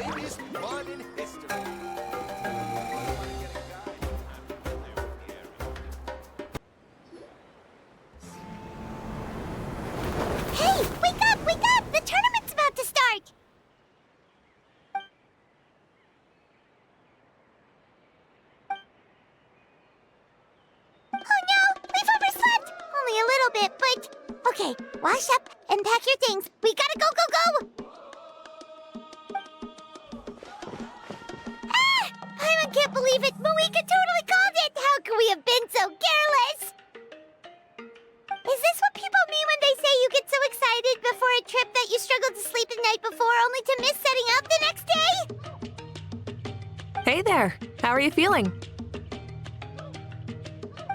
biggest fun in history. Hey, wake up, wake up! The tournament's about to start! Oh no, we've overslept! Only a little bit, but... Okay, wash up and pack your things. We gotta go, go, go! Ah! I can't believe it! Mavuika totally called it! How could we have been so careless? Is this what people mean when they say you get so excited before a trip that you struggle to sleep the night before only to miss setting up the next day? Hey there! How are you feeling?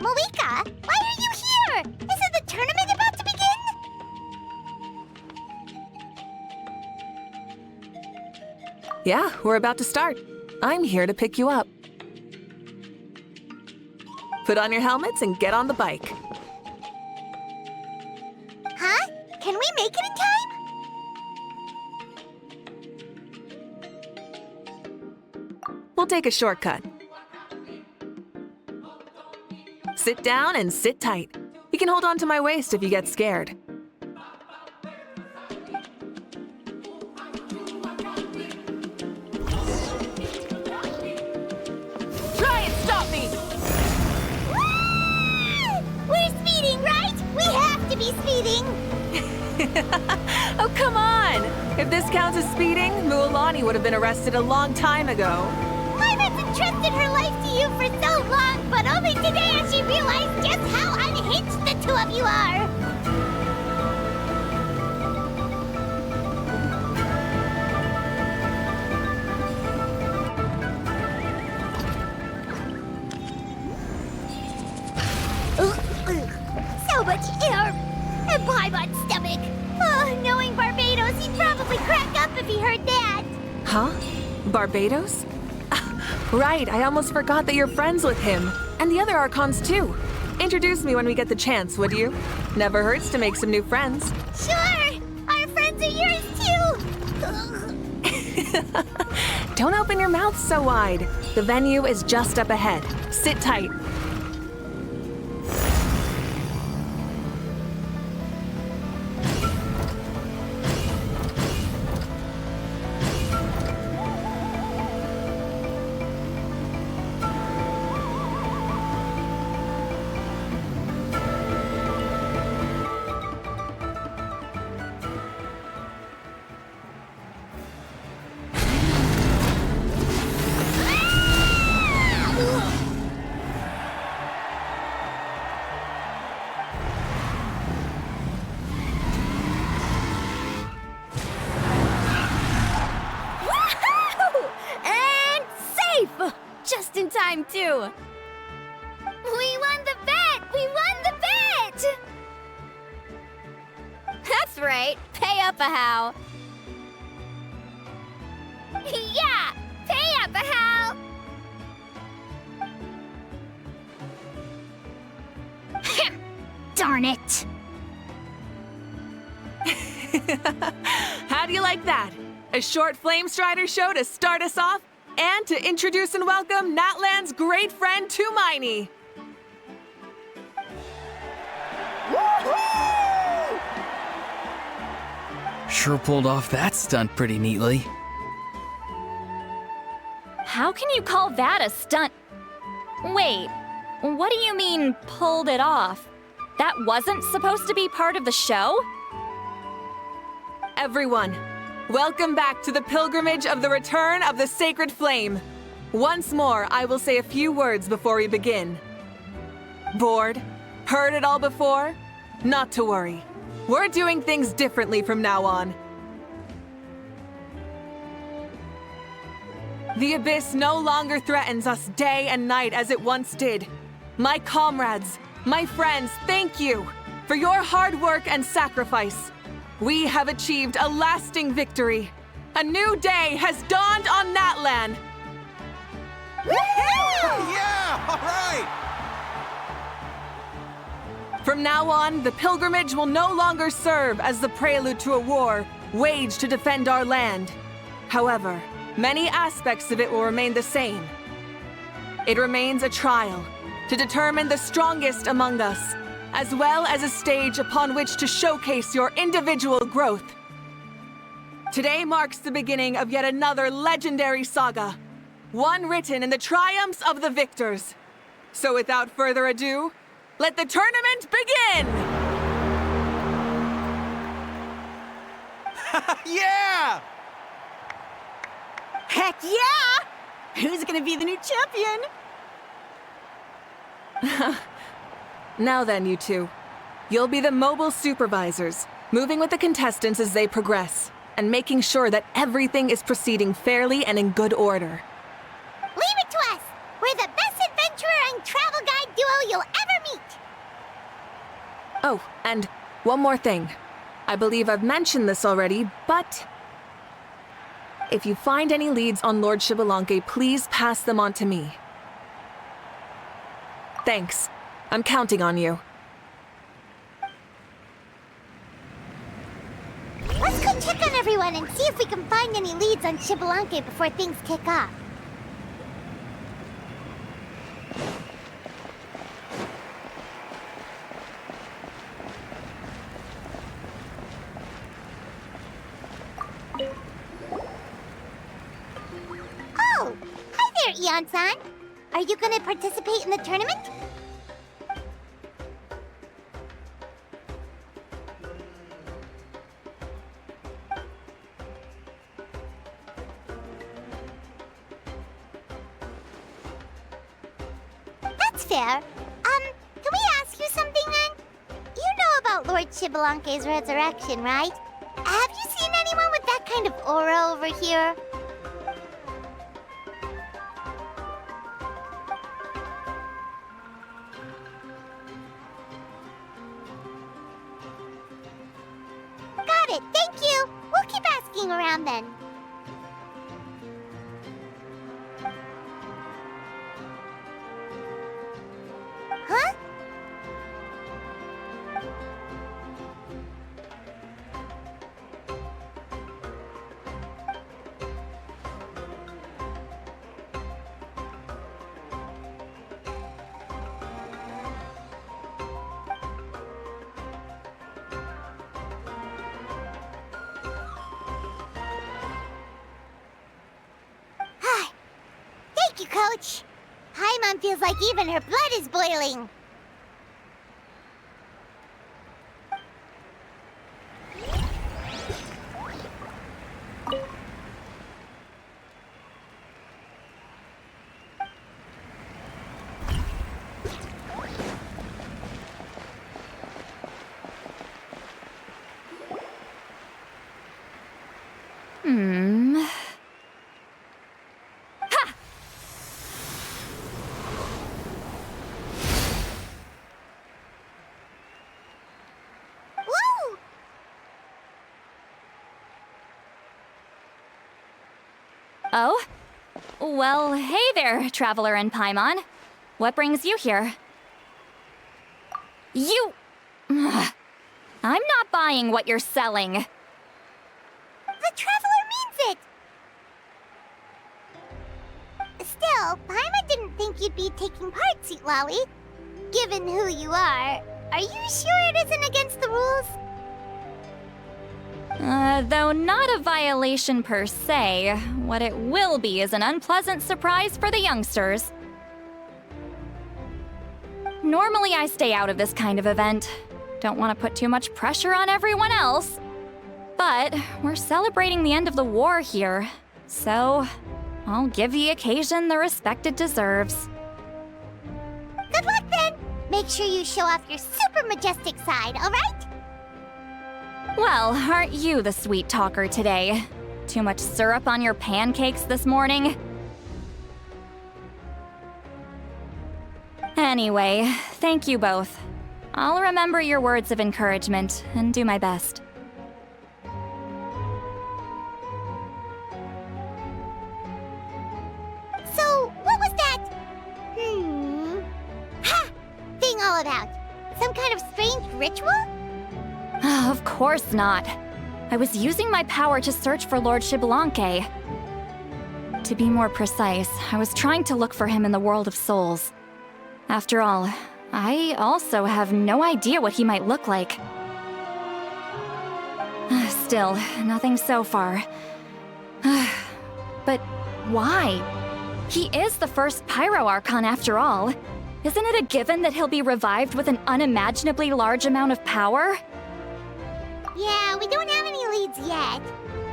Mavuika, why are you here? Isn't the tournament about to begin? Yeah, we're about to start. I'm here to pick you up. Put on your helmets and get on the bike. Huh? Can we make it in time? We'll take a shortcut. Sit down and sit tight. You can hold on to my waist if you get scared. Try and stop me! We're speeding, right? We have to be speeding! Oh, come on! If this counts as speeding, Mualani would have been arrested a long time ago. Myra's entrusted her life to you for so long, but only today has she realized just how unhinged the two of you are! So much air! And Paimon's stomach! Oh, knowing Barbados, he'd probably crack up if he heard that! Huh? Barbados? Right, I almost forgot that you're friends with him. And the other Archons too. Introduce me when we get the chance, would you? Never hurts to make some new friends. Sure! Our friends are yours too! Don't open your mouth so wide. The venue is just up ahead. Sit tight. Just in time, too! We won the bet! We won the bet! That's right. Pay up a how. Yeah! Pay up a how! Darn it! How do you like that? A short Flame Strider show to start us off? And to introduce and welcome Natlan's great friend, Tumaini. Sure pulled off that stunt pretty neatly. How can you call that a stunt? Wait, what do you mean, pulled it off? That wasn't supposed to be part of the show? Everyone, welcome back to the pilgrimage of the return of the sacred flame. Once more, I will say a few words before we begin. Bored? Heard it all before? Not to worry. We're doing things differently from now on. The abyss no longer threatens us day and night as it once did. My comrades, my friends, thank you for your hard work and sacrifice. We have achieved a lasting victory. A new day has dawned on Natlan. Yeah, all right! From now on, the pilgrimage will no longer serve as the prelude to a war waged to defend our land. However, many aspects of it will remain the same. It remains a trial to determine the strongest among us, as well as a stage upon which to showcase your individual growth. Today marks the beginning of yet another legendary saga, one written in the triumphs of the victors. So without further ado, let the tournament begin! Yeah! Heck yeah! Who's gonna be the new champion? Now then, you two. You'll be the mobile supervisors, moving with the contestants as they progress, and making sure that everything is proceeding fairly and in good order. Leave it to us! We're the best adventurer and travel guide duo you'll ever meet! Oh, and one more thing. I believe I've mentioned this already, but if you find any leads on Lord Xbalanque, please pass them on to me. Thanks. I'm counting on you. Let's go check on everyone and see if we can find any leads on Xbalanque before things kick off. Oh! Hi there, Eon-san! Are you gonna participate in the tournament? That's fair. Can we ask you something then? You know about Lord Xbalanque's resurrection, right? Have you seen anyone with that kind of aura over here? Got it, thank you! We'll keep asking around then. Huh? Thank you, Coach. Paimon feels like even her blood is boiling. Woo! Oh? Well, hey there, Traveler and Paimon. What brings you here? You... I'm not buying what you're selling. The Traveler means it! Still, Paimon didn't think you'd be taking part, Sweet Lolly. Given who you are you sure it isn't against the rules? Though not a violation per se, what it will be is an unpleasant surprise for the youngsters. Normally I stay out of this kind of event. Don't want to put too much pressure on everyone else. But we're celebrating the end of the war here, so I'll give the occasion the respect it deserves. Good luck then! Make sure you show off your super majestic side, alright? Well, aren't you the sweet talker today? Too much syrup on your pancakes this morning? Anyway, thank you both. I'll remember your words of encouragement and do my best. So, what was that? Ha! Thing all about? Some kind of strange ritual? Of course not. I was using my power to search for Lord Xbalanque. To be more precise, I was trying to look for him in the world of souls. After all, I also have no idea what he might look like. Still, nothing so far. But why? He is the first Pyro Archon after all. Isn't it a given that he'll be revived with an unimaginably large amount of power? Yeah, we don't have any leads yet.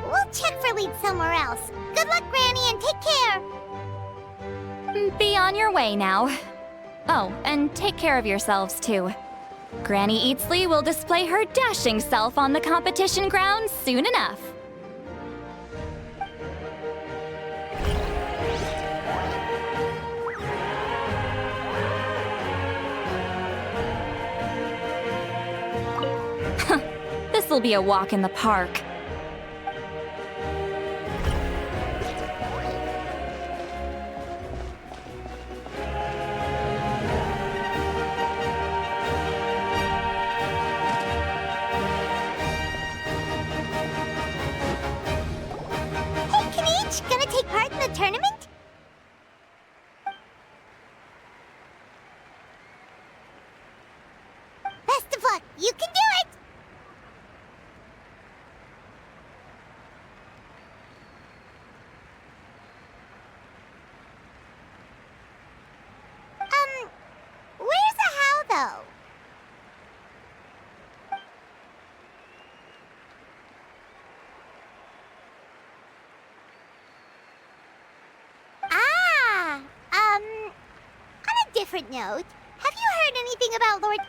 We'll check for leads somewhere else. Good luck, Granny, and take care! Be on your way now. Oh, and take care of yourselves too. Granny Eatsley will display her dashing self on the competition grounds soon enough. This'll be a walk in the park. Gonna take part in the tournament? Best of luck! You can do it! Where's the how, though? On a different note, have you heard anything about Lord...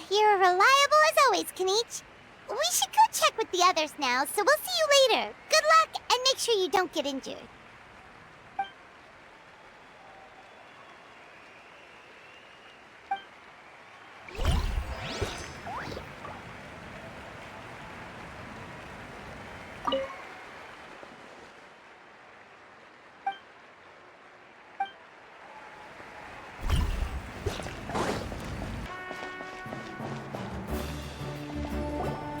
You're reliable as always, Kenichi. We should go check with the others now, so we'll see you later. Good luck, and make sure you don't get injured.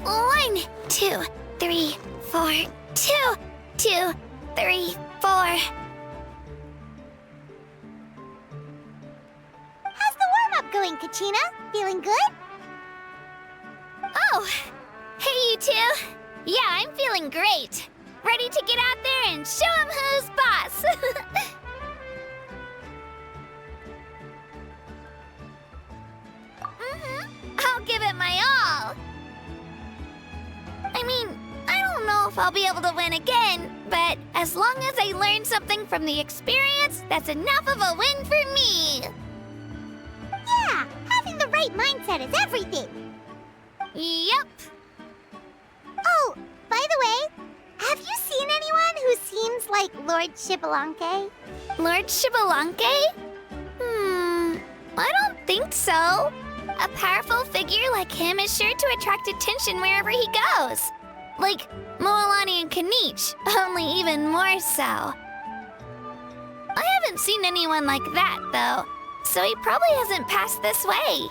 One, 2, 3, 4. 2, 2, 3, 4. How's the warm-up going, Kachina? Feeling good? Oh, hey you two. Yeah, I'm feeling great. Ready to get out there and show 'em who's boss. I'll give it my all. I mean, I don't know if I'll be able to win again, but as long as I learn something from the experience, that's enough of a win for me. Yeah, having the right mindset is everything. Yep. Oh, by the way, have you seen anyone who seems like Lord Xbalanque? Lord Xbalanque? I don't think so. A powerful figure like him is sure to attract attention wherever he goes. Like Moalani and Kenichi, only even more so. I haven't seen anyone like that, though, so he probably hasn't passed this way.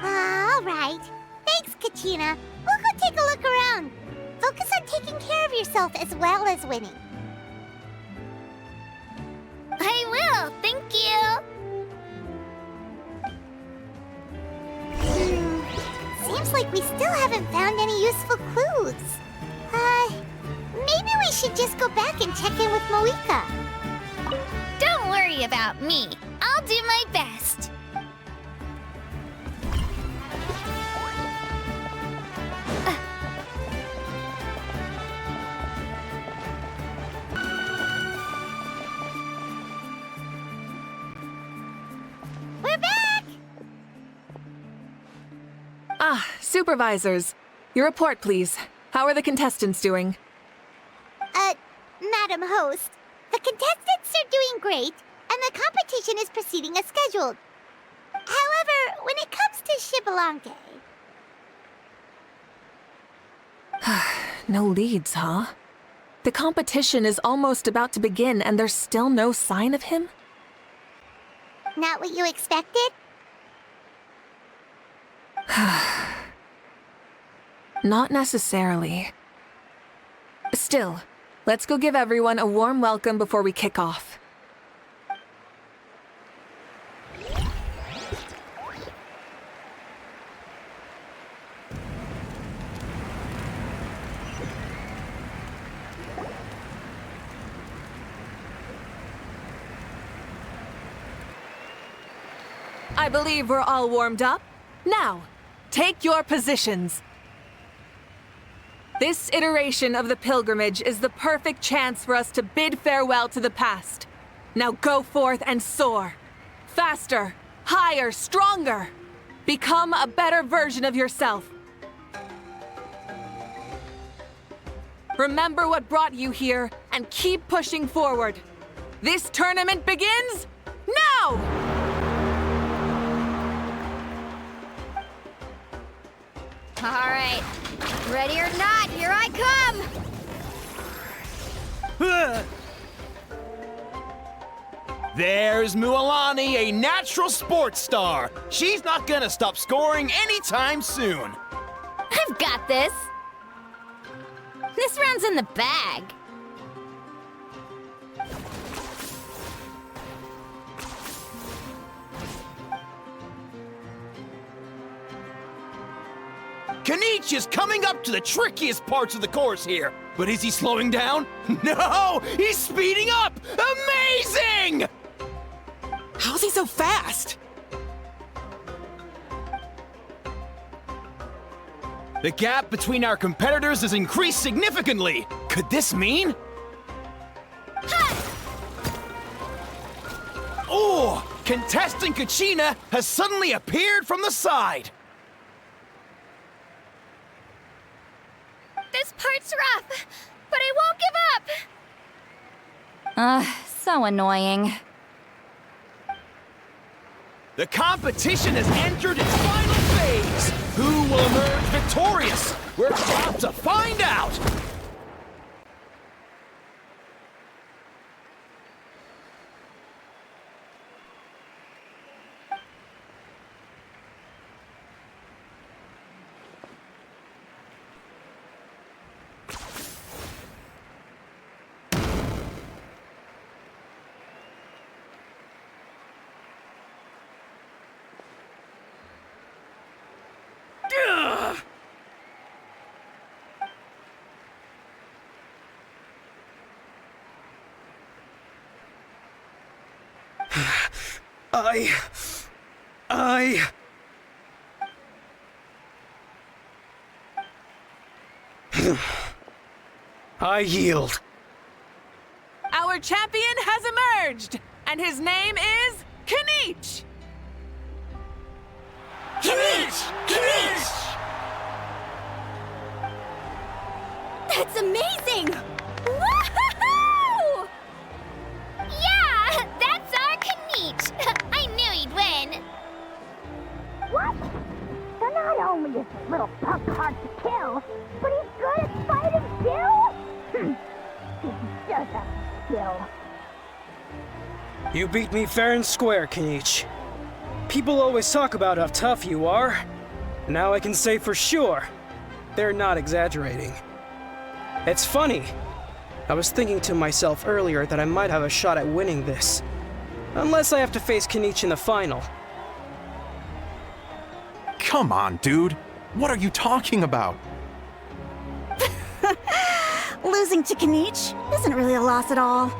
All right. Thanks, Kachina. We'll go take a look around. Focus on taking care of yourself as well as winning. I will, thank you. Seems like we still haven't found any useful clues. Maybe we should just go back and check in with Mavuika. Don't worry about me. I'll do my best. We're back! Supervisors. Your report, please. How are the contestants doing? Madam Host, the contestants are doing great, and the competition is proceeding as scheduled. However, when it comes to Xbalanque... No leads, huh? The competition is almost about to begin and there's still no sign of him? Not what you expected? Not necessarily. Still, let's go give everyone a warm welcome before we kick off. I believe we're all warmed up. Now, take your positions. This iteration of the pilgrimage is the perfect chance for us to bid farewell to the past. Now go forth and soar. Faster, higher, stronger. Become a better version of yourself. Remember what brought you here and keep pushing forward. This tournament begins now! All right. Ready or not, here I come! There's Mualani, a natural sports star. She's not gonna stop scoring anytime soon. I've got this. This round's in the bag. Kenichi is coming up to the trickiest parts of the course here. But is he slowing down? No! He's speeding up! Amazing! How's he so fast? The gap between our competitors has increased significantly. Could this mean? Oh! Contestant Kachina has suddenly appeared from the side. This part's rough, but I won't give up! So annoying. The competition has entered its final phase. Who will emerge victorious? We're about to find out. I yield. Our champion has emerged, and his name is Kenichi! That's amazing! Woohoo! Yeah, that's our Kenichi. I knew he'd win. What? So not only is this little punk hard to kill, but he's good at fighting too? This is just a skill. You beat me fair and square, Kenichi. People always talk about how tough you are. Now I can say for sure, they're not exaggerating. It's funny. I was thinking to myself earlier that I might have a shot at winning this. Unless I have to face Kenichi in the final. Come on, dude. What are you talking about? Losing to Kenichi isn't really a loss at all.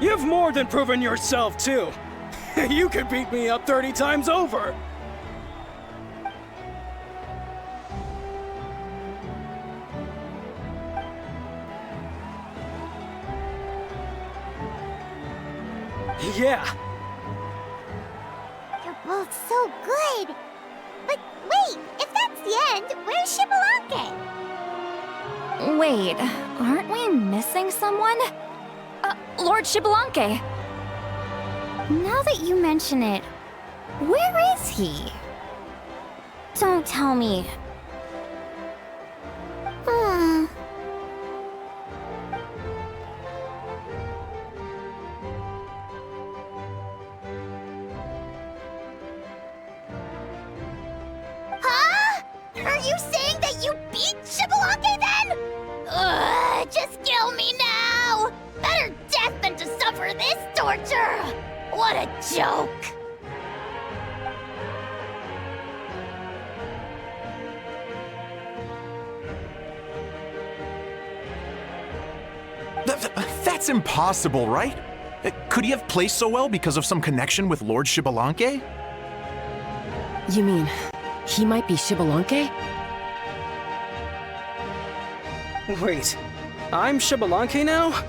You've more than proven yourself, too. You could beat me up 30 times over. Yeah. You're both so good. But wait, if that's the end, where's Xbalanque? Wait, aren't we missing someone? Lord Xbalanque. Now that you mention it, where is he? Don't tell me. you saying that you beat Xbalanque then? Ugh, just kill me now! Better death than to suffer this torture! What a joke! That's impossible, right? Could he have placed so well because of some connection with Lord Xbalanque? You mean, he might be Xbalanque? Wait, I'm Xbalanque now?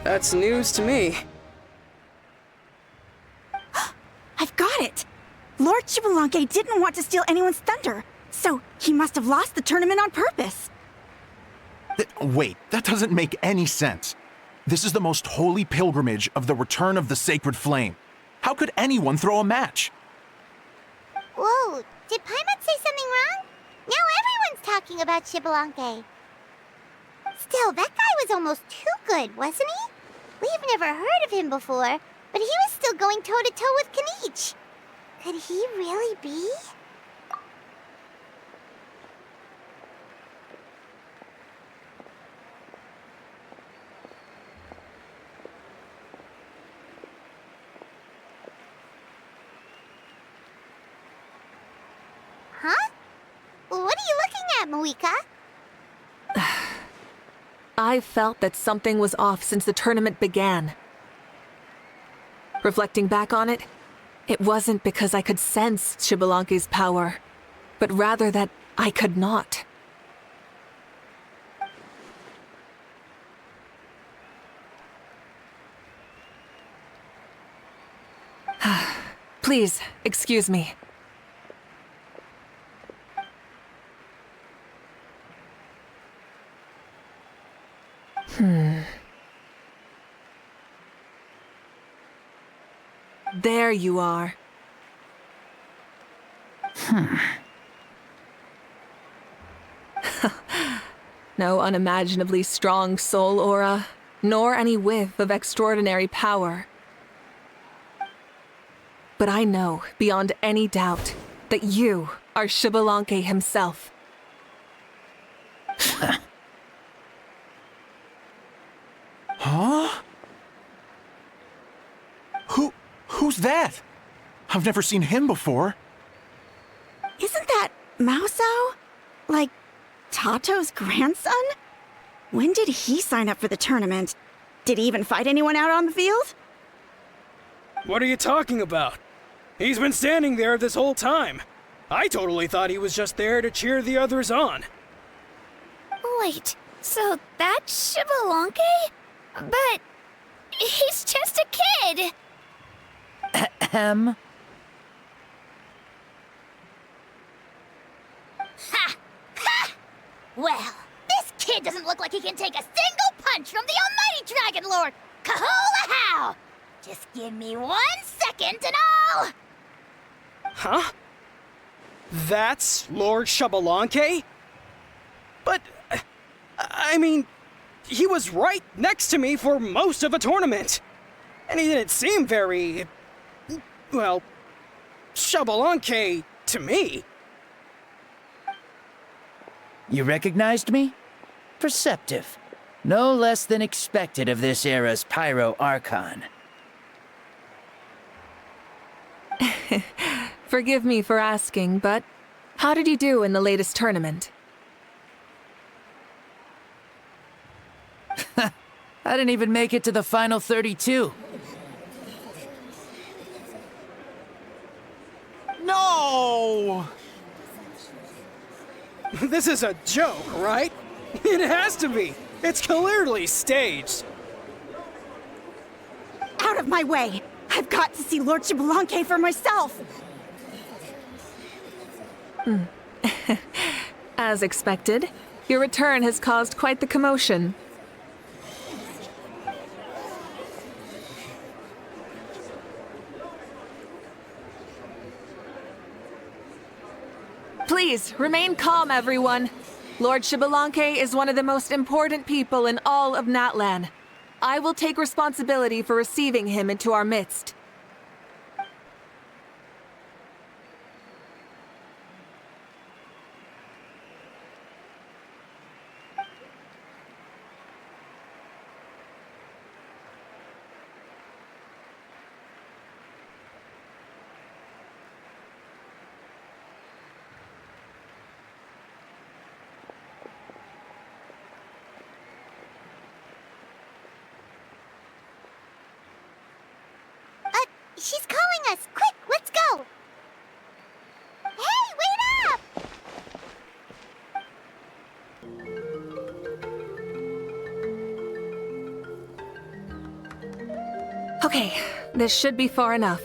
That's news to me. I've got it! Lord Xbalanque didn't want to steal anyone's thunder, so he must have lost the tournament on purpose. Wait, that doesn't make any sense. This is the most holy pilgrimage of the return of the sacred flame. How could anyone throw a match? Whoa, did Paimon say something wrong? Now everyone's talking about Xbalanque. Still, that guy was almost too good, wasn't he? We've never heard of him before, but he was still going toe-to-toe with Kenichi. Could he really be? Huh? What are you looking at, Mavuika? I felt that something was off since the tournament began. Reflecting back on it, it wasn't because I could sense Xbalanque's power, but rather that I could not. Please, excuse me. There you are. No unimaginably strong soul aura, nor any whiff of extraordinary power. But I know, beyond any doubt, that you are Xbalanque himself. Huh? Who's that? I've never seen him before. Isn't that Mauso? Like, Tato's grandson? When did he sign up for the tournament? Did he even fight anyone out on the field? What are you talking about? He's been standing there this whole time. I totally thought he was just there to cheer the others on. Wait, so that's Xbalanque? But he's just a kid. Ha! Ha! Well, this kid doesn't look like he can take a single punch from the almighty Dragon Lord! Kahula how! Just give me 1 second and I'll... Huh? That's Lord Xbalanque? But, I mean, he was right next to me for most of the tournament. And he didn't seem very, well, Xbalanque to me. You recognized me? Perceptive. No less than expected of this era's Pyro Archon. Forgive me for asking, but how did you do in the latest tournament? I didn't even make it to the final 32. No! This is a joke, right? It has to be. It's clearly staged. Out of my way! I've got to see Lord Xbalanque for myself! As expected, your return has caused quite the commotion. Please, remain calm, everyone. Lord Xbalanque is one of the most important people in all of Natlan. I will take responsibility for receiving him into our midst. She's calling us! Quick, let's go! Hey, wait up! Okay, this should be far enough.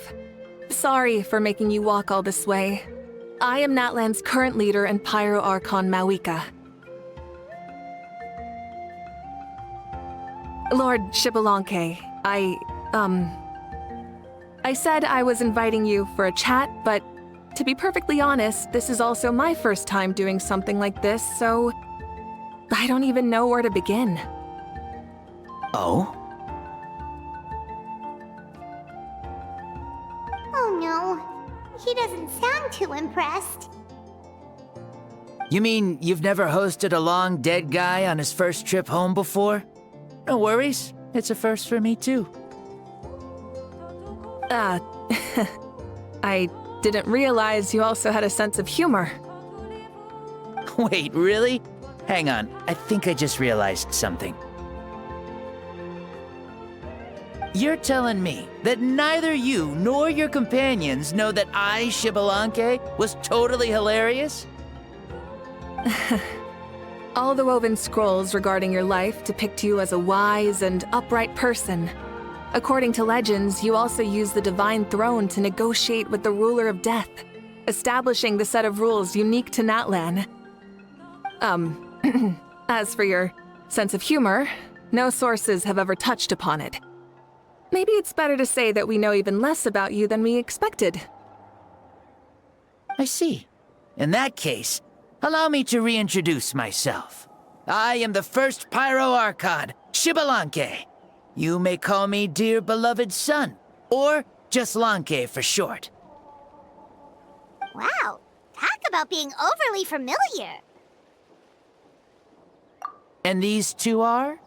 Sorry for making you walk all this way. I am Natlan's current leader and Pyro Archon Mavuika. Lord Xbalanque, I said I was inviting you for a chat, but to be perfectly honest, this is also my first time doing something like this, so I don't even know where to begin. Oh? Oh no, he doesn't sound too impressed. You mean you've never hosted a long dead guy on his first trip home before? No worries, it's a first for me too. I didn't realize you also had a sense of humor. Wait, really? Hang on, I think I just realized something. You're telling me that neither you nor your companions know that I, Xbalanque, was totally hilarious? All the woven scrolls regarding your life depict you as a wise and upright person. According to legends, you also use the divine throne to negotiate with the ruler of death, establishing the set of rules unique to Natlan. As for your sense of humor, no sources have ever touched upon it. Maybe it's better to say that we know even less about you than we expected. I see. In that case, allow me to reintroduce myself. I am the first Pyro Archon, Xbalanque. You may call me dear beloved son, or just Lanque for short. Wow, talk about being overly familiar. And these two are?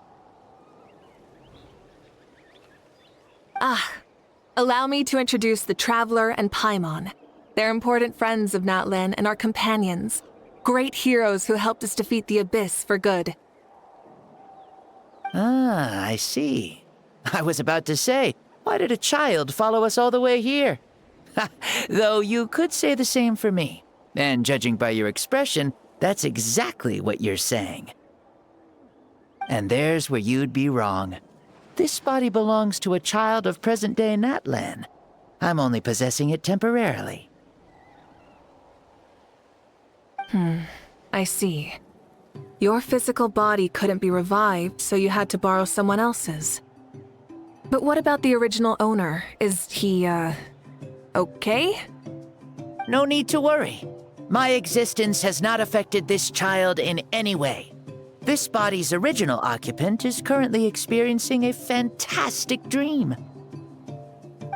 Allow me to introduce the Traveler and Paimon. They're important friends of Natlan and our companions. Great heroes who helped us defeat the Abyss for good. Ah, I see. I was about to say, why did a child follow us all the way here? Though you could say the same for me. And judging by your expression, that's exactly what you're saying. And there's where you'd be wrong. This body belongs to a child of present-day Natlan. I'm only possessing it temporarily. I see. Your physical body couldn't be revived, so you had to borrow someone else's. But what about the original owner? Is he, okay? No need to worry. My existence has not affected this child in any way. This body's original occupant is currently experiencing a fantastic dream.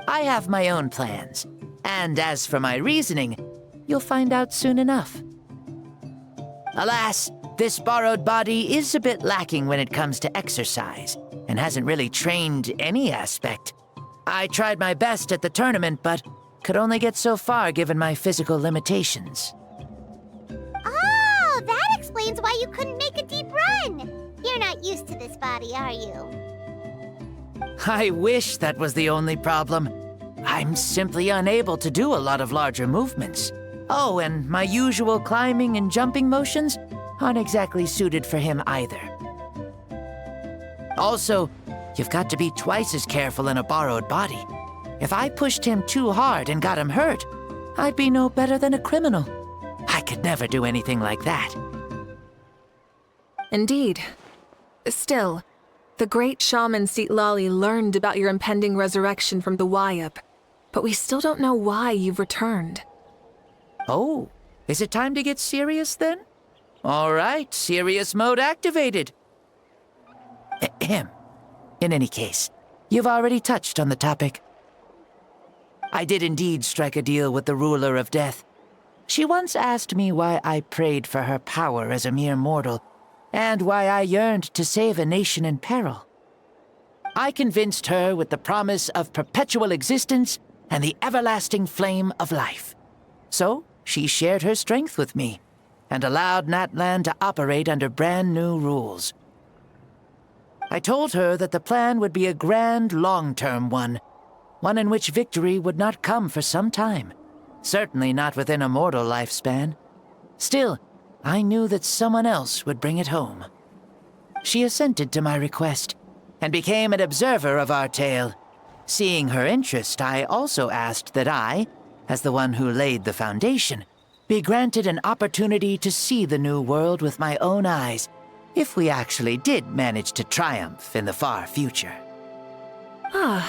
I have my own plans, and as for my reasoning, you'll find out soon enough. Alas, this borrowed body is a bit lacking when it comes to exercise, and hasn't really trained any aspect. I tried my best at the tournament, but could only get so far given my physical limitations. Oh, that explains why you couldn't make a deep run. You're not used to this body, are you? I wish that was the only problem. I'm simply unable to do a lot of larger movements. Oh, and my usual climbing and jumping motions aren't exactly suited for him either. Also, you've got to be twice as careful in a borrowed body. If I pushed him too hard and got him hurt, I'd be no better than a criminal. I could never do anything like that. Indeed. Still, the great shaman Lali learned about your impending resurrection from the Wayup, but we still don't know why you've returned. Oh, is it time to get serious then? All right, serious mode activated. Ahem. In any case, you've already touched on the topic. I did indeed strike a deal with the ruler of death. She once asked me why I prayed for her power as a mere mortal, and why I yearned to save a nation in peril. I convinced her with the promise of perpetual existence and the everlasting flame of life. So, she shared her strength with me, and allowed Natlan to operate under brand new rules. I told her that the plan would be a grand long-term one one in which victory would not come for some time. Certainly not within a mortal lifespan. Still, I knew that someone else would bring it home. She assented to my request, and became an observer of our tale. Seeing her interest, I also asked that I, as the one who laid the foundation, be granted an opportunity to see the new world with my own eyes, if we actually did manage to triumph in the far future. Ah,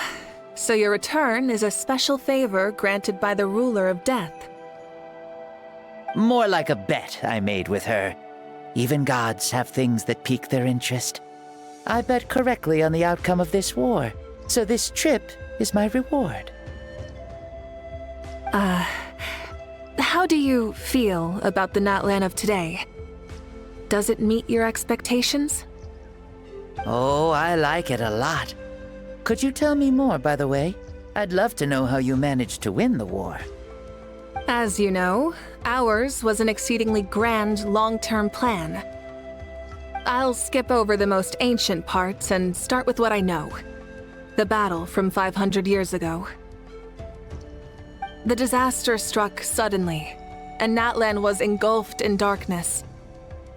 so your return is a special favor granted by the ruler of death. More like a bet I made with her. Even gods have things that pique their interest. I bet correctly on the outcome of this war, so this trip is my reward. How do you feel about the Natlan of today? Does it meet your expectations? Oh, I like it a lot. Could you tell me more, by the way? I'd love to know how you managed to win the war. As you know, ours was an exceedingly grand, long-term plan. I'll skip over the most ancient parts and start with what I know. The battle from 500 years ago. The disaster struck suddenly, and Natlan was engulfed in darkness.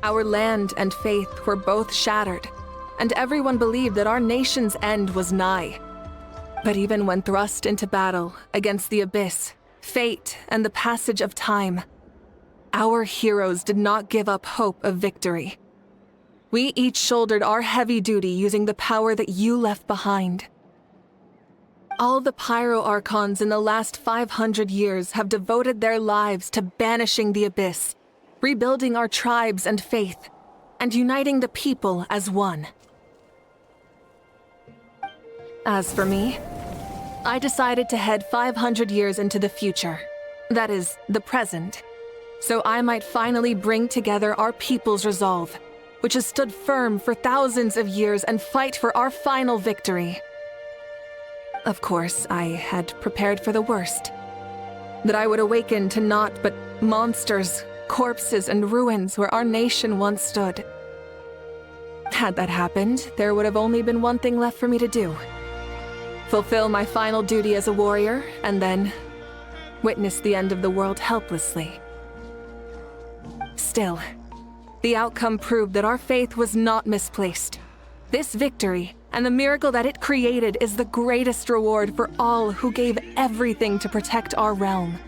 Our land and faith were both shattered, and everyone believed that our nation's end was nigh. But even when thrust into battle against the abyss, fate, and the passage of time, our heroes did not give up hope of victory. We each shouldered our heavy duty using the power that you left behind. All the Pyro Archons in the last 500 years have devoted their lives to banishing the abyss, rebuilding our tribes and faith, and uniting the people as one. As for me, I decided to head 500 years into the future, that is, the present, so I might finally bring together our people's resolve, which has stood firm for thousands of years, and fight for our final victory. Of course, I had prepared for the worst. That I would awaken to naught but monsters, corpses, and ruins where our nation once stood. Had that happened, there would have only been one thing left for me to do. Fulfill my final duty as a warrior, and then witness the end of the world helplessly. Still, the outcome proved that our faith was not misplaced. This victory, and the miracle that it created, is the greatest reward for all who gave everything to protect our realm.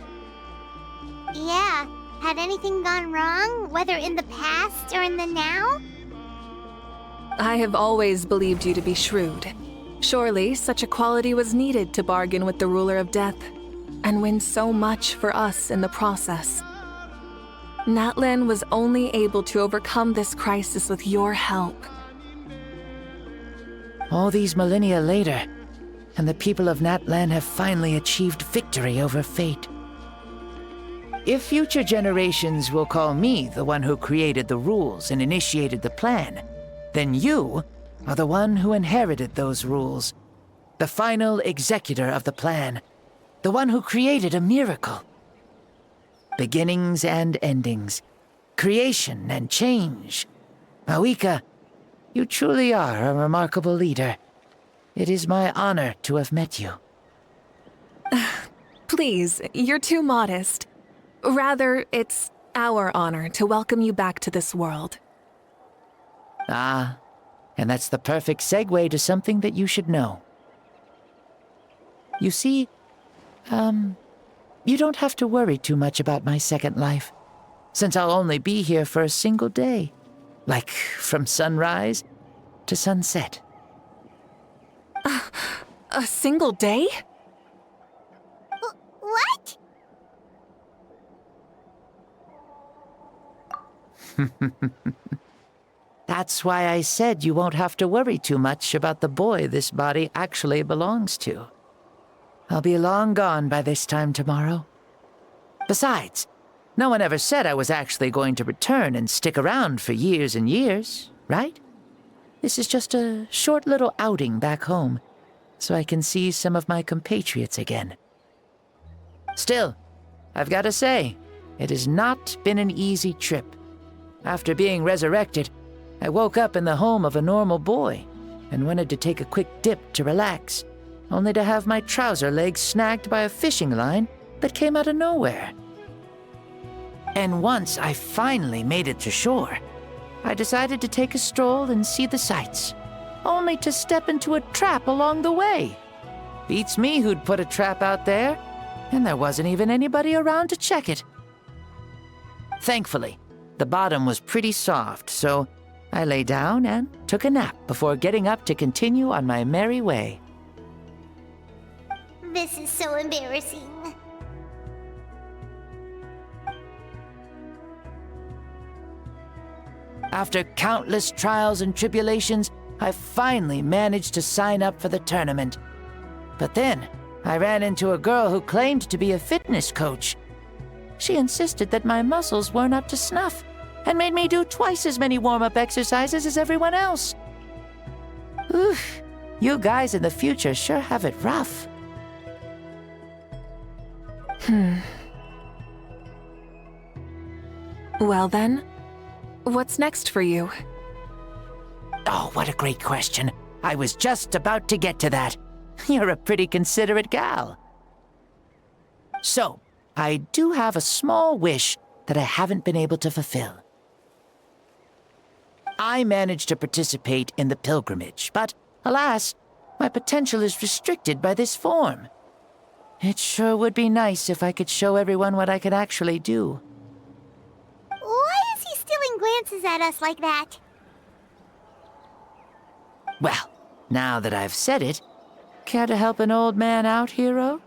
Yeah, had anything gone wrong, whether in the past or in the now? I have always believed you to be shrewd. Surely, such a quality was needed to bargain with the ruler of death, and win so much for us in the process. Natlan was only able to overcome this crisis with your help. All these millennia later, and the people of Natlan have finally achieved victory over fate. If future generations will call me the one who created the rules and initiated the plan, then you are the one who inherited those rules. The final executor of the plan. The one who created a miracle. Beginnings and endings. Creation and change. Mavuika, you truly are a remarkable leader. It is my honor to have met you. Please, you're too modest. Rather, it's our honor to welcome you back to this world. Ah, and that's the perfect segue to something that you should know. You see, you don't have to worry too much about my second life, since I'll only be here for a single day. Like, from sunrise to sunset. A single day? What? That's why I said you won't have to worry too much about the boy this body actually belongs to. I'll be long gone by this time tomorrow. Besides, no one ever said I was actually going to return and stick around for years and years, right? This is just a short little outing back home, so I can see some of my compatriots again. Still, I've got to say, it has not been an easy trip. After being resurrected, I woke up in the home of a normal boy and wanted to take a quick dip to relax, only to have my trouser leg snagged by a fishing line that came out of nowhere. And once I finally made it to shore, I decided to take a stroll and see the sights, only to step into a trap along the way. Beats me who'd put a trap out there, and there wasn't even anybody around to check it. Thankfully, the bottom was pretty soft, so I lay down and took a nap before getting up to continue on my merry way. This is so embarrassing. After countless trials and tribulations, I finally managed to sign up for the tournament. But then, I ran into a girl who claimed to be a fitness coach. She insisted that my muscles weren't up to snuff, and made me do twice as many warm-up exercises as everyone else. Oof, you guys in the future sure have it rough. Well then, what's next for you? Oh, what a great question. I was just about to get to that. You're a pretty considerate gal. So, I do have a small wish that I haven't been able to fulfill. I managed to participate in the pilgrimage, but alas, my potential is restricted by this form. It sure would be nice if I could show everyone what I could actually do. Why is he stealing glances at us like that? Well, now that I've said it, care to help an old man out, hero?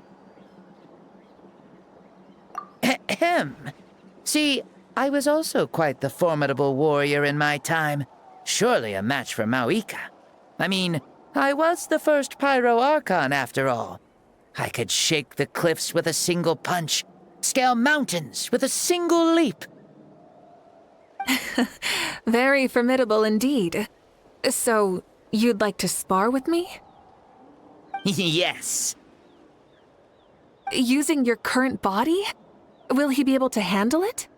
Ahem. See, I was also quite the formidable warrior in my time. Surely a match for Mavuika. I mean, I was the first Pyro Archon after all. I could shake the cliffs with a single punch, scale mountains with a single leap. Very formidable indeed. So, you'd like to spar with me? Yes. Using your current body? Will he be able to handle it?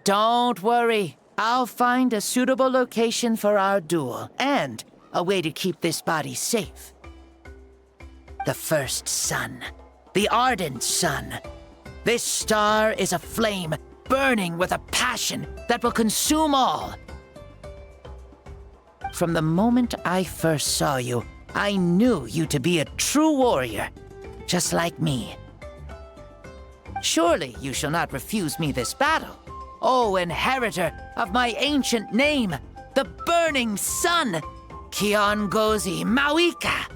Don't worry. I'll find a suitable location for our duel, and a way to keep this body safe. The first sun. The ardent sun. This star is a flame, burning with a passion that will consume all. From the moment I first saw you, I knew you to be a true warrior, just like me. Surely you shall not refuse me this battle, O inheritor of my ancient name, the Burning Sun, Kiongozi Mavuika.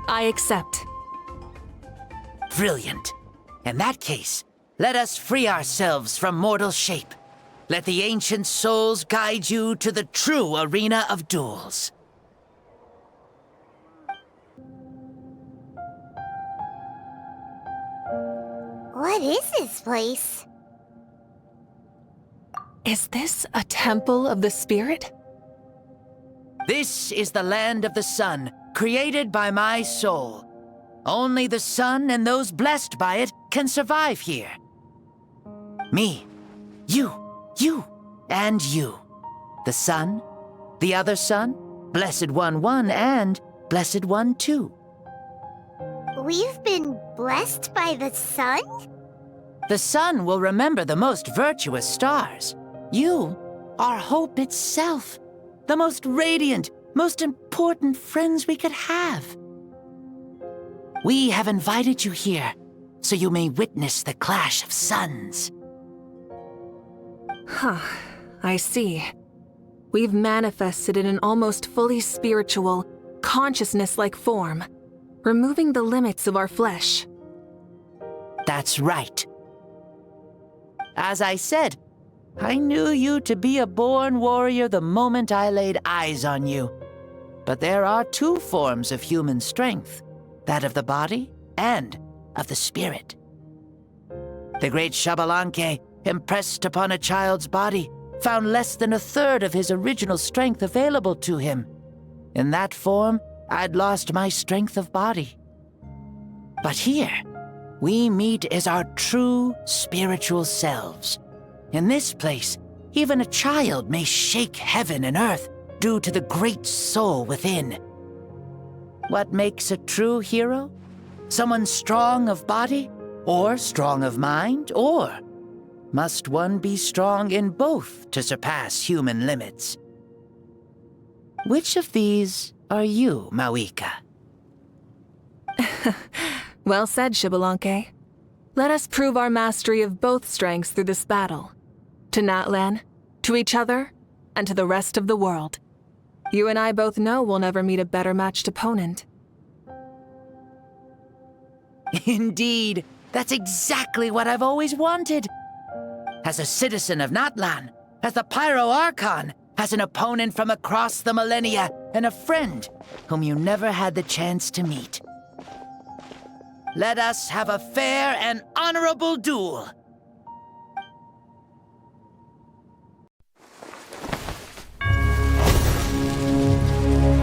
I accept. Brilliant. In that case, let us free ourselves from mortal shape. Let the ancient souls guide you to the true arena of duels. What is this place? Is this a temple of the spirit? This is the land of the sun, created by my soul. Only the sun and those blessed by it can survive here. Me, you, and you. The sun, the other sun, Blessed One 1, and Blessed One 2. We've been blessed by the sun? The sun will remember the most virtuous stars. You are hope itself. The most radiant, most important friends we could have. We have invited you here, so you may witness the clash of suns. Huh, I see. We've manifested in an almost fully spiritual, consciousness-like form, removing the limits of our flesh. That's right. As I said, I knew you to be a born warrior the moment I laid eyes on you. But there are two forms of human strength, that of the body and of the spirit. The great Xbalanque, impressed upon a child's body, found less than a third of his original strength available to him. In that form, I'd lost my strength of body. But here, we meet as our true spiritual selves. In this place, even a child may shake heaven and earth due to the great soul within. What makes a true hero? Someone strong of body, or strong of mind, or must one be strong in both to surpass human limits? Which of these are you, Mavuika? Well said, Xbalanque. Let us prove our mastery of both strengths through this battle. To Natlan, to each other, and to the rest of the world. You and I both know we'll never meet a better matched opponent. Indeed, that's exactly what I've always wanted. As a citizen of Natlan, as the Pyro Archon, as an opponent from across the millennia, and a friend whom you never had the chance to meet. Let us have a fair and honorable duel.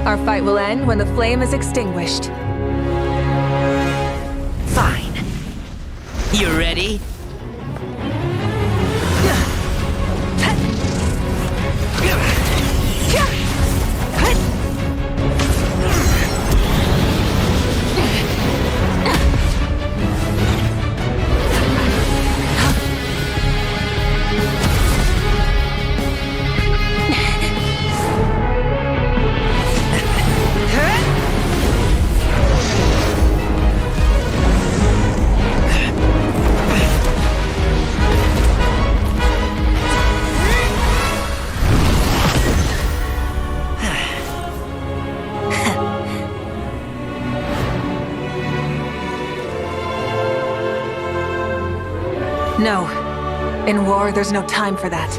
Our fight will end when the flame is extinguished. Fine. You ready? No. In war, there's no time for that.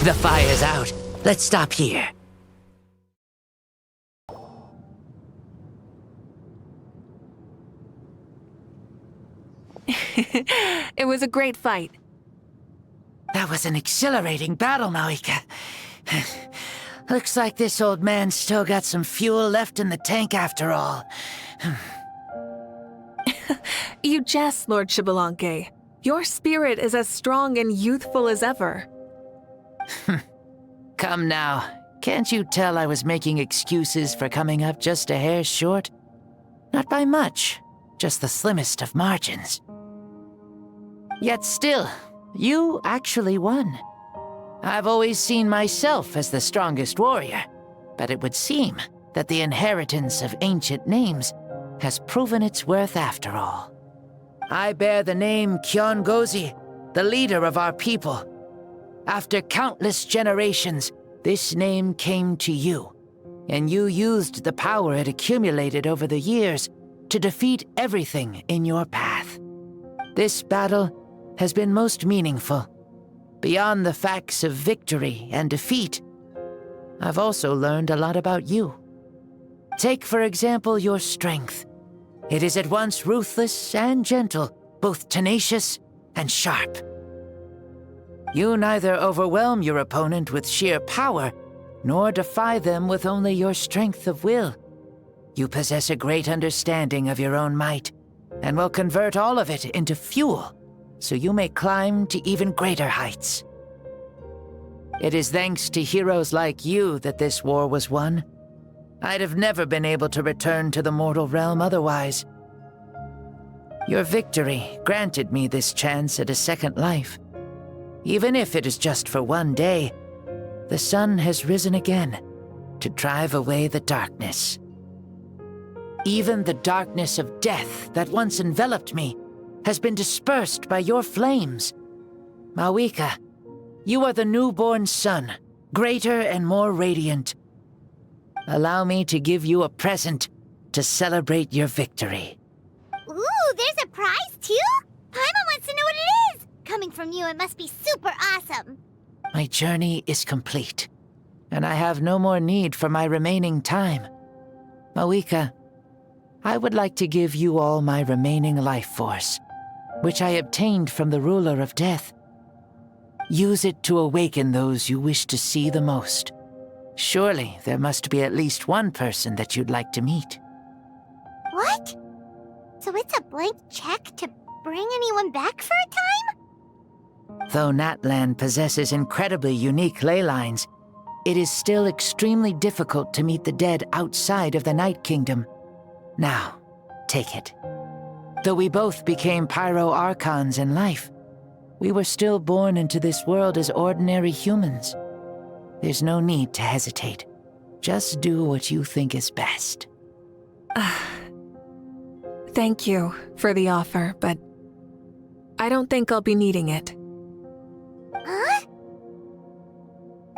The fire's out. Let's stop here. It was a great fight. That was an exhilarating battle, Mavuika. Looks like this old man's still got some fuel left in the tank after all. You jest, Lord Xbalanque. Your spirit is as strong and youthful as ever. Come now. Can't you tell I was making excuses for coming up just a hair short? Not by much, just the slimmest of margins. Yet still, you actually won. I've always seen myself as the strongest warrior, but it would seem that the inheritance of ancient names has proven its worth after all. I bear the name Kyongozi, the leader of our people. After countless generations, this name came to you, and you used the power it accumulated over the years to defeat everything in your path. This battle has been most meaningful. Beyond the facts of victory and defeat, I've also learned a lot about you. Take, for example, your strength. It is at once ruthless and gentle, both tenacious and sharp. You neither overwhelm your opponent with sheer power, nor defy them with only your strength of will. You possess a great understanding of your own might, and will convert all of it into fuel, so you may climb to even greater heights. It is thanks to heroes like you that this war was won. I'd have never been able to return to the mortal realm otherwise. Your victory granted me this chance at a second life. Even if it is just for one day, the sun has risen again to drive away the darkness. Even the darkness of death that once enveloped me has been dispersed by your flames. Mavuika, you are the newborn sun, greater and more radiant. Allow me to give you a present to celebrate your victory. Ooh, there's a prize too? Paimon wants to know what it is! Coming from you, it must be super awesome. My journey is complete, and I have no more need for my remaining time. Mavuika, I would like to give you all my remaining life force, which I obtained from the ruler of death. Use it to awaken those you wish to see the most. Surely there must be at least one person that you'd like to meet. What? So it's a blank check to bring anyone back for a time? Though Natlan possesses incredibly unique ley lines, it is still extremely difficult to meet the dead outside of the Night Kingdom. Now, take it. Though we both became pyro-archons in life, we were still born into this world as ordinary humans. There's no need to hesitate. Just do what you think is best. Thank you for the offer, but I don't think I'll be needing it. Huh?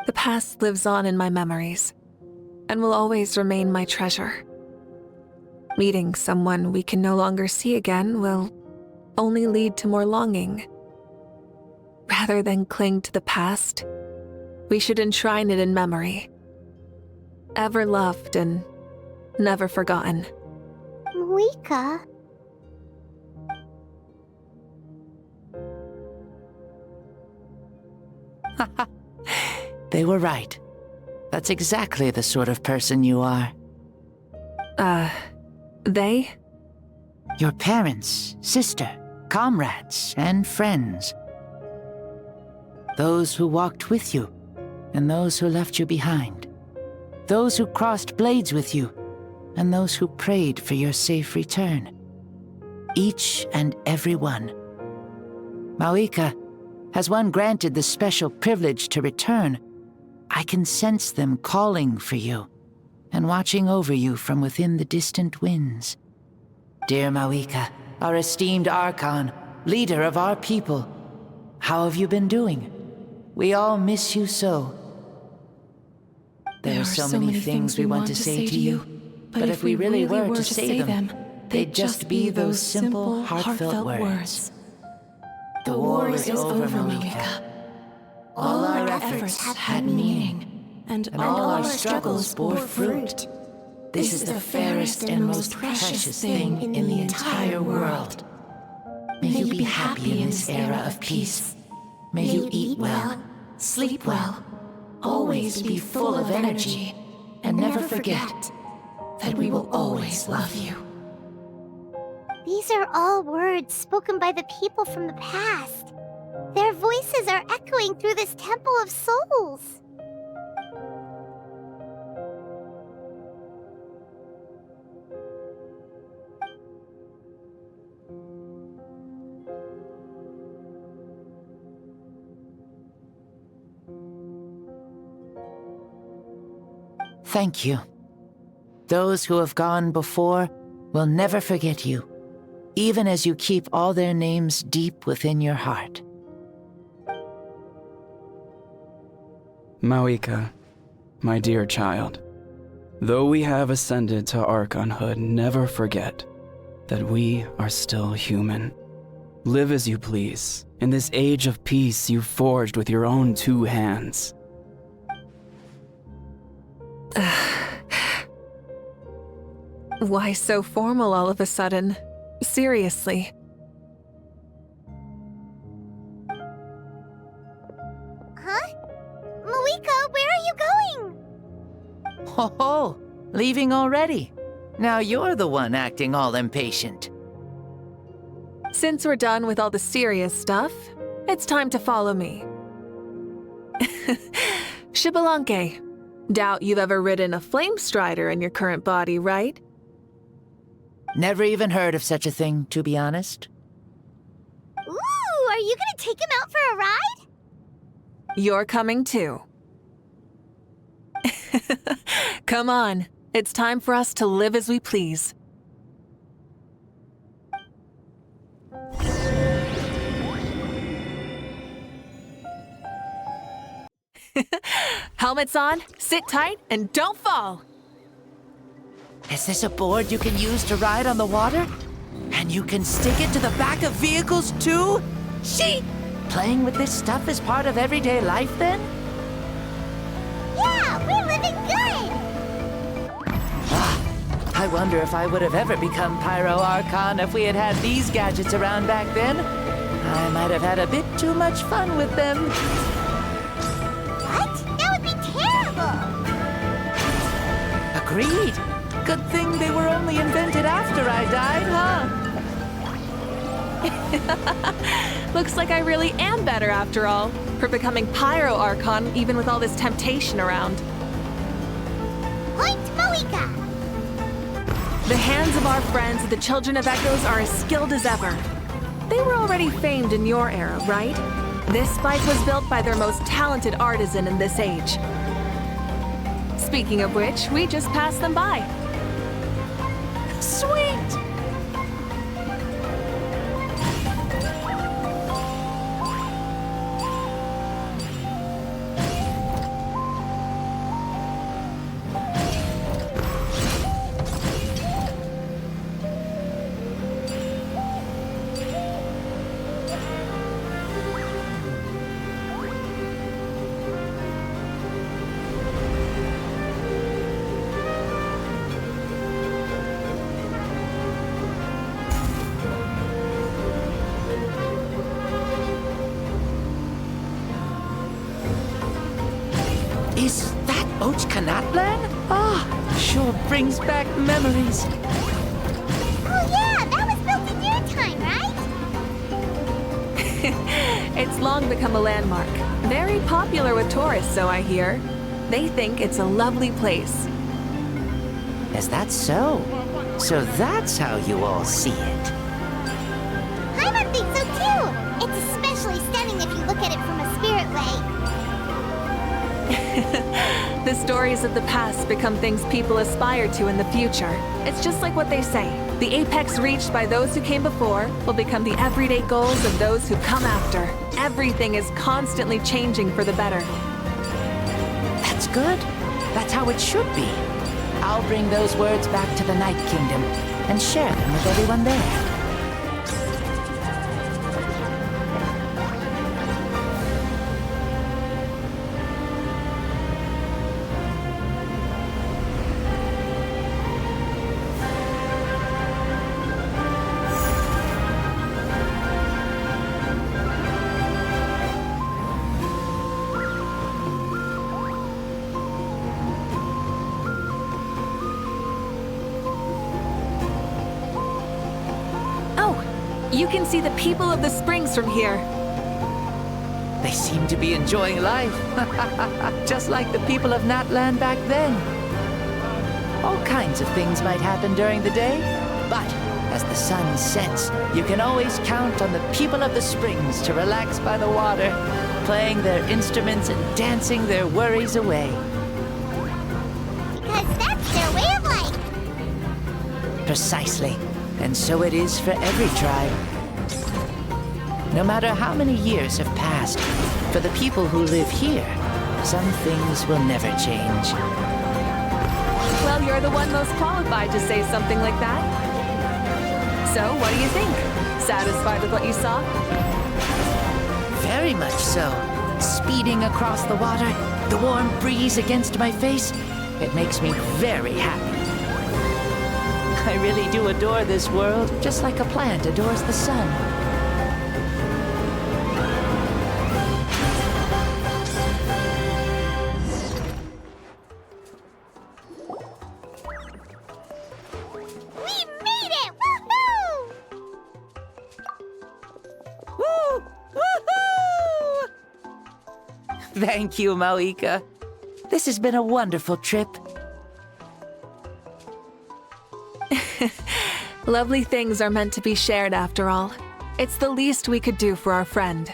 The past lives on in my memories, and will always remain my treasure. Meeting someone we can no longer see again will only lead to more longing. Rather than cling to the past, we should enshrine it in memory. Ever loved and never forgotten. Mavuika? They were right. That's exactly the sort of person you are. They? Your parents, sister, comrades, and friends. Those who walked with you, and those who left you behind. Those who crossed blades with you, and those who prayed for your safe return. Each and every one. Mavuika, as one granted the special privilege to return, I can sense them calling for you, and watching over you from within the distant winds. Dear Mavuika, our esteemed Archon, leader of our people, how have you been doing? We all miss you so. There are so many things we want to say to you, but if we really were to say them, they'd just be those simple, heartfelt words. The war is over, Mavuika. All our efforts had meaning, and all our struggles bore fruit. This is the fairest and most precious thing in the entire world. May you be happy in this era of peace. May you eat well, sleep well, always be full of energy, and never forget that we will always love you. These are all words spoken by the people from the past. Their voices are echoing through this Temple of Souls. Thank you. Those who have gone before will never forget you, even as you keep all their names deep within your heart. Mavuika, my dear child, though we have ascended to Archonhood, never forget that we are still human. Live as you please, in this age of peace you forged with your own two hands. Why so formal all of a sudden? Seriously. Huh? Mavuika, where are you going? Ho ho! Leaving already? Now you're the one acting all impatient. Since we're done with all the serious stuff, it's time to follow me. Xbalanque. Doubt you've ever ridden a flame strider in your current body, right? Never even heard of such a thing, to be honest. Ooh, are you gonna take him out for a ride? You're coming too. Come on, it's time for us to live as we please. Helmets on, sit tight, and don't fall. Is this a board you can use to ride on the water? And you can stick it to the back of vehicles too? She playing with this stuff is part of everyday life then? Yeah, we're living good! I wonder if I would have ever become Pyro Archon if we had had these gadgets around back then. I might have had a bit too much fun with them. What? That would be terrible! Agreed. Good thing they were only invented after I died, huh? Looks like I really am better after all, for becoming Pyro Archon even with all this temptation around. Point Mavuika! The hands of our friends, the Children of Echoes, are as skilled as ever. They were already famed in your era, right? This bike was built by their most talented artisan in this age. Speaking of which, we just passed them by. Sweet! Is that Natlan? Ah, sure brings back memories. Oh yeah, that was built in your time, right? It's long become a landmark. Very popular with tourists, so I hear. They think it's a lovely place. Is that so? So that's how you all see it. Paimon thinks so too! It's especially stunning if you look at it from a spirit way. The stories of the past become things people aspire to in the future. It's just like what they say. The apex reached by those who came before will become the everyday goals of those who come after. Everything is constantly changing for the better. That's good. That's how it should be. I'll bring those words back to the Night Kingdom and share them with everyone there. You can see the people of the springs from here. They seem to be enjoying life. Just like the people of Natlan back then. All kinds of things might happen during the day, but as the sun sets, you can always count on the people of the springs to relax by the water, playing their instruments and dancing their worries away. Because that's their way of life. Precisely. And so it is for every tribe. No matter how many years have passed, for the people who live here, some things will never change. Well, you're the one most qualified to say something like that. So, what do you think? Satisfied with what you saw? Very much so. Speeding across the water, the warm breeze against my face, it makes me very happy. I really do adore this world, just like a plant adores the sun. We made it! Woohoo! Woo! Woohoo! Thank you, Mavuika. This has been a wonderful trip. Lovely things are meant to be shared after all. It's the least we could do for our friend.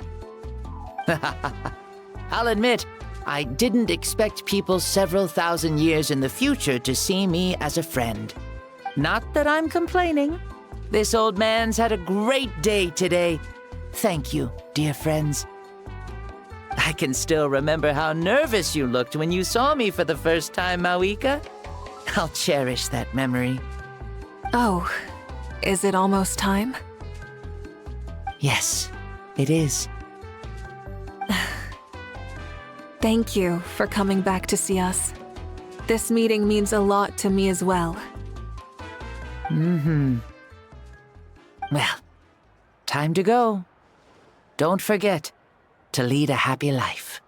I'll admit, I didn't expect people several thousand years in the future to see me as a friend. Not that I'm complaining. This old man's had a great day today. Thank you, dear friends. I can still remember how nervous you looked when you saw me for the first time, Mavuika. I'll cherish that memory. Oh, is it almost time? Yes, it is. Thank you for coming back to see us. This meeting means a lot to me as well. Well, time to go. Don't forget to lead a happy life.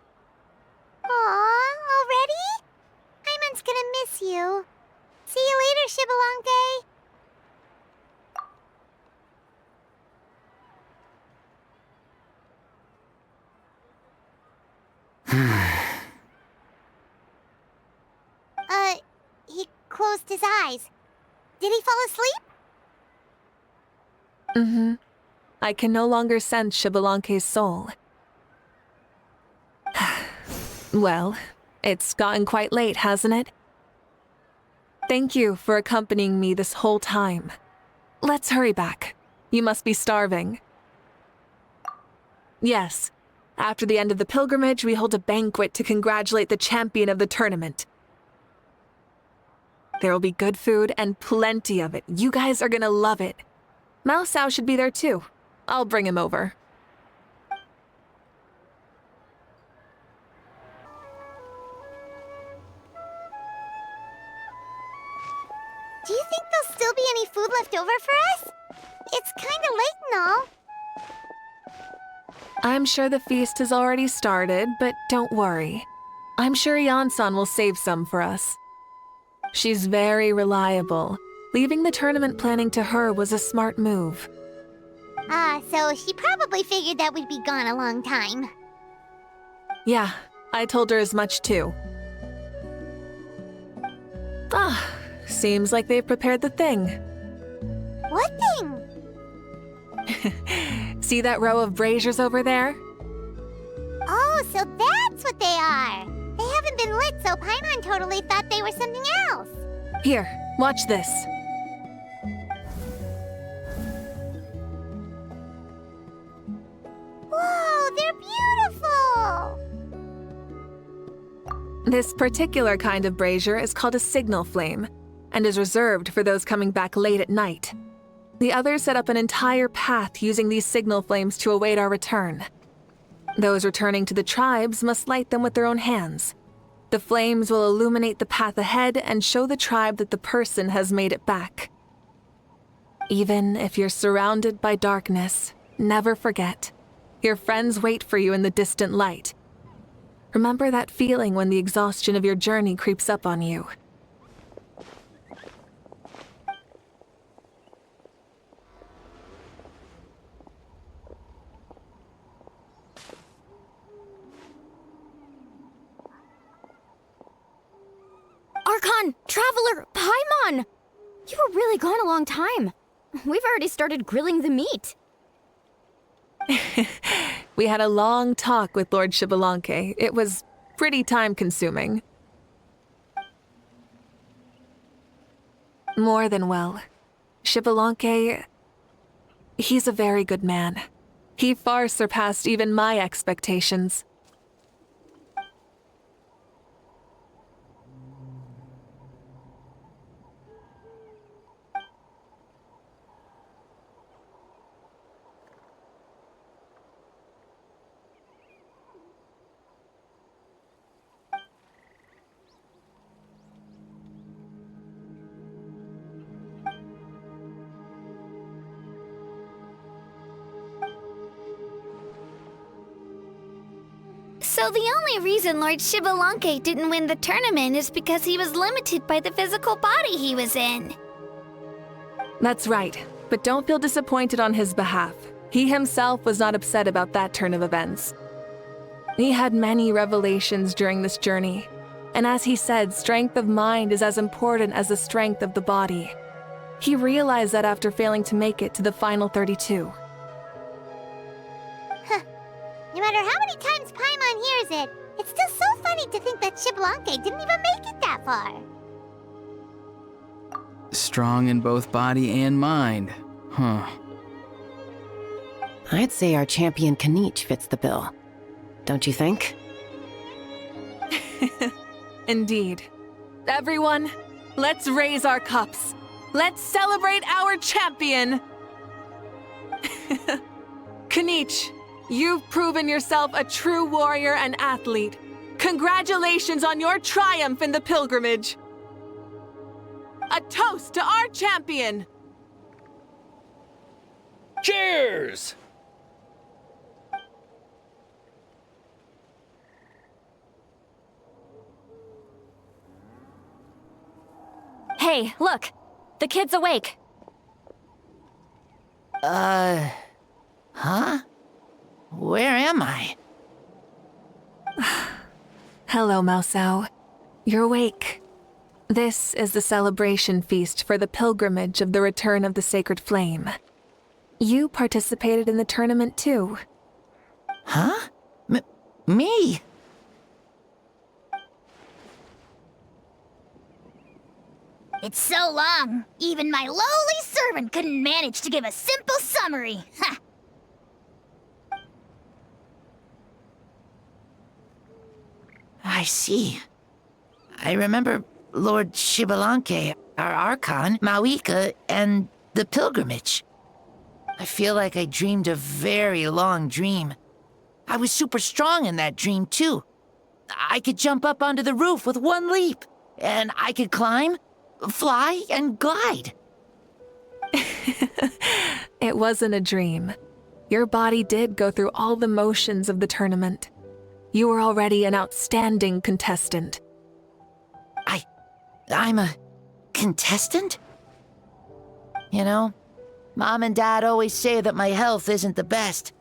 Aw, already? Paimon's gonna miss you. See you later, Xbalanque. He closed his eyes. Did he fall asleep? I can no longer sense Xbalanque's soul. Well, it's gotten quite late, hasn't it? Thank you for accompanying me this whole time. Let's hurry back. You must be starving. Yes. After the end of the pilgrimage, we hold a banquet to congratulate the champion of the tournament. There will be good food and plenty of it. You guys are gonna love it. Mao Sao should be there too. I'll bring him over. Do you think there'll still be any food left over for us? It's kinda late and all. I'm sure the feast has already started, but don't worry. I'm sure Yan-san will save some for us. She's very reliable. Leaving the tournament planning to her was a smart move. So she probably figured that we'd be gone a long time. Yeah, I told her as much too. Seems like they've prepared the thing. What thing? See that row of braziers over there? Oh, so that's what they are. They haven't been lit, so Paimon totally thought they were something else. Here, watch this. Whoa, they're beautiful! This particular kind of brazier is called a signal flame, and is reserved for those coming back late at night. The others set up an entire path using these signal flames to await our return. Those returning to the tribes must light them with their own hands. The flames will illuminate the path ahead and show the tribe that the person has made it back. Even if you're surrounded by darkness, never forget. Your friends wait for you in the distant light. Remember that feeling when the exhaustion of your journey creeps up on you. Archon! Traveler! Paimon! You were really gone a long time. We've already started grilling the meat. We had a long talk with Lord Xbalanque. It was pretty time-consuming. More than well. Xbalanque, he's a very good man. He far surpassed even my expectations. So the only reason Lord Xbalanque didn't win the tournament is because he was limited by the physical body he was in. That's right, but don't feel disappointed on his behalf. He himself was not upset about that turn of events. He had many revelations during this journey, and as he said, strength of mind is as important as the strength of the body. He realized that after failing to make it to the final 32. No matter how many times Paimon hears it, it's still so funny to think that Xbalanque didn't even make it that far. Strong in both body and mind. Huh. I'd say our champion Kanich fits the bill. don't you think? Indeed. Everyone, let's raise our cups. Let's celebrate our champion! Kenichi, you've proven yourself a true warrior and athlete. Congratulations on your triumph in the pilgrimage. A toast to our champion! Cheers! Hey, look! The kid's awake. Huh? Where am I? Hello, Mausao. You're awake. This is the celebration feast for the pilgrimage of the return of the sacred flame. You participated in the tournament too. Huh? Me? It's so long, even my lowly servant couldn't manage to give a simple summary. Ha! I see. I remember Lord Xbalanque, our Archon, Mavuika, and the pilgrimage. I feel like I dreamed a very long dream. I was super strong in that dream, too. I could jump up onto the roof with one leap, and I could climb, fly, and glide. It wasn't a dream. Your body did go through all the motions of the tournament. You were already an outstanding contestant. I'm a contestant? You know, Mom and Dad always say that my health isn't the best,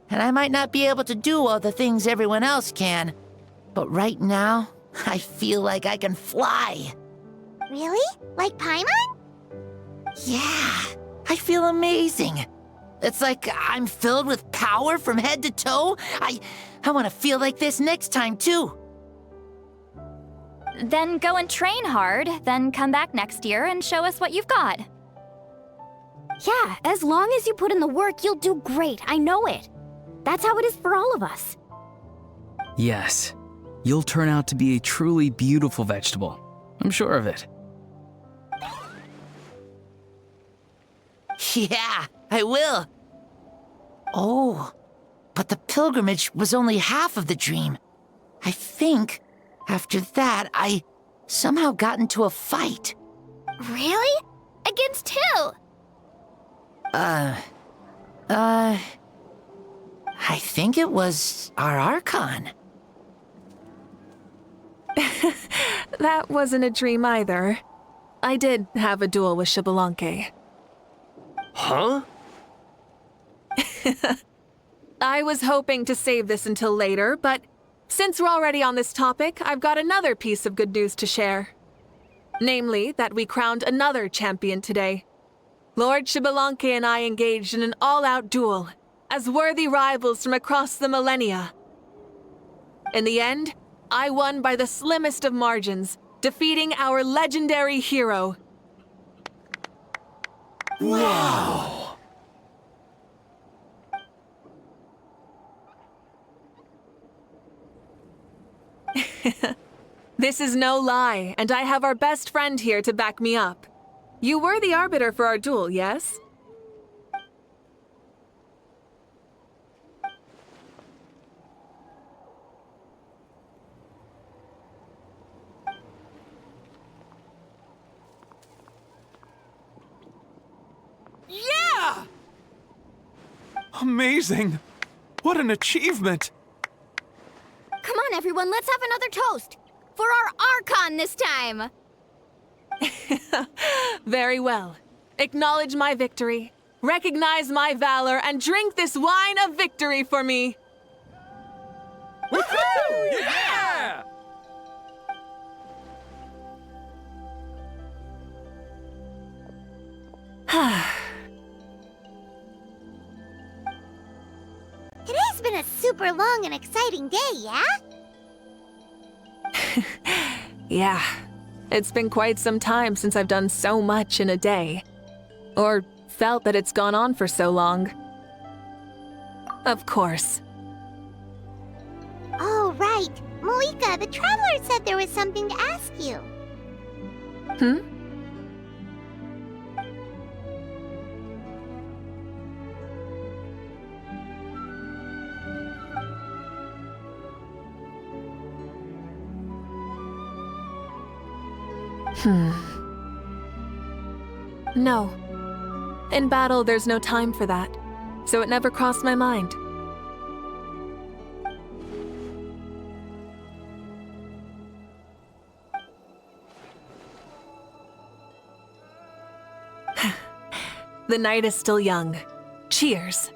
and I might not be able to do all the things everyone else can. But right now, I feel like I can fly. Really? Like Paimon? Yeah, I feel amazing. It's like I'm filled with power from head to toe. I want to feel like this next time, too. Then go and train hard, then come back next year and show us what you've got. Yeah, as long as you put in the work, you'll do great. I know it. That's how it is for all of us. Yes. You'll turn out to be a truly beautiful vegetable. I'm sure of it. Yeah, I will. Oh, but the pilgrimage was only half of the dream. I think after that, I somehow got into a fight. Really? Against who? I think it was our Archon. That wasn't a dream either. I did have a duel with Xbalanque. Huh? I was hoping to save this until later, but since we're already on this topic, I've got another piece of good news to share. Namely, that we crowned another champion today. Lord Xbalanque and I engaged in an all-out duel, as worthy rivals from across the millennia. In the end, I won by the slimmest of margins, defeating our legendary hero. Wow! This is no lie, and I have our best friend here to back me up. You were the arbiter for our duel, yes? Yeah! Amazing! What an achievement! Come on, everyone, let's have another toast. For our Archon this time. Very well. Acknowledge my victory, recognize my valor, and drink this wine of victory for me. Woohoo! Yeah! Today's been a super long and exciting day, yeah? Yeah, it's been quite some time since I've done so much in a day. Or felt that it's gone on for so long. Of course. right. Mavuika, the traveler said there was something to ask you. Hmm? No. In battle, there's no time for that, so it never crossed my mind. The night is still young. Cheers.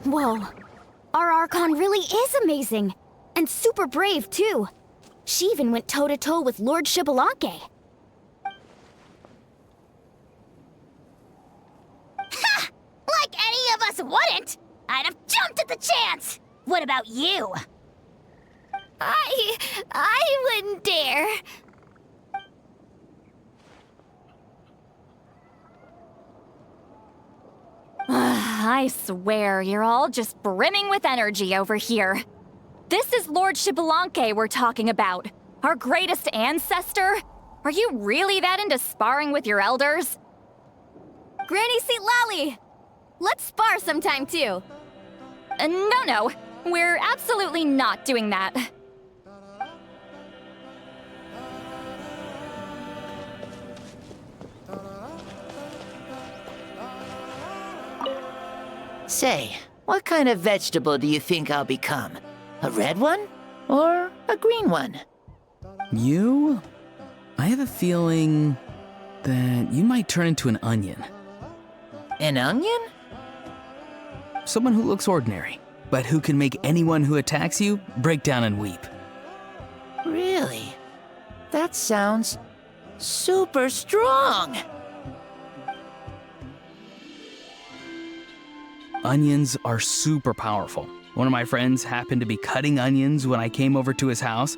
Whoa. Our Archon really is amazing. And super brave, too. She even went toe-to-toe with Lord Xbalanque. Ha! Like any of us wouldn't! I'd have jumped at the chance! What about you? I wouldn't dare. I swear, you're all just brimming with energy over here. This is Lord Xbalanque we're talking about. Our greatest ancestor? Are you really that into sparring with your elders? Granny Seat Lally! Let's spar sometime, too. No. We're absolutely not doing that. Say, what kind of vegetable do you think I'll become? A red one? Or a green one? You? I have a feeling that you might turn into an onion. An onion? Someone who looks ordinary, but who can make anyone who attacks you break down and weep. Really? That sounds super strong! Onions are super powerful. One of my friends happened to be cutting onions when I came over to his house.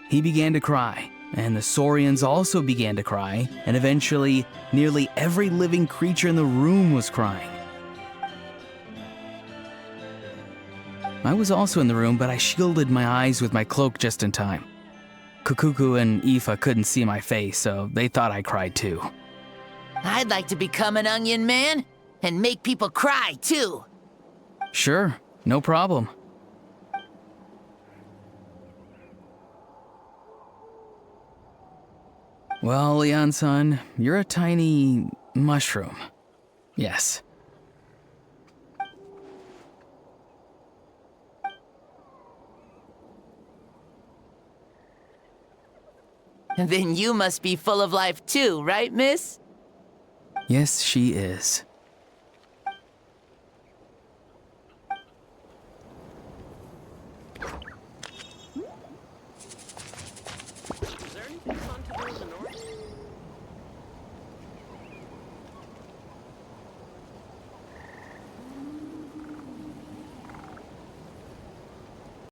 He began to cry, and the Saurians also began to cry, and eventually, nearly every living creature in the room was crying. I was also in the room, but I shielded my eyes with my cloak just in time. Kukuku and Aoife couldn't see my face, so they thought I cried too. I'd like to become an onion man and make people cry too. Sure, no problem. Well, Leon-san, you're a tiny mushroom. Yes. Then you must be full of life too, right, miss? Yes, she is.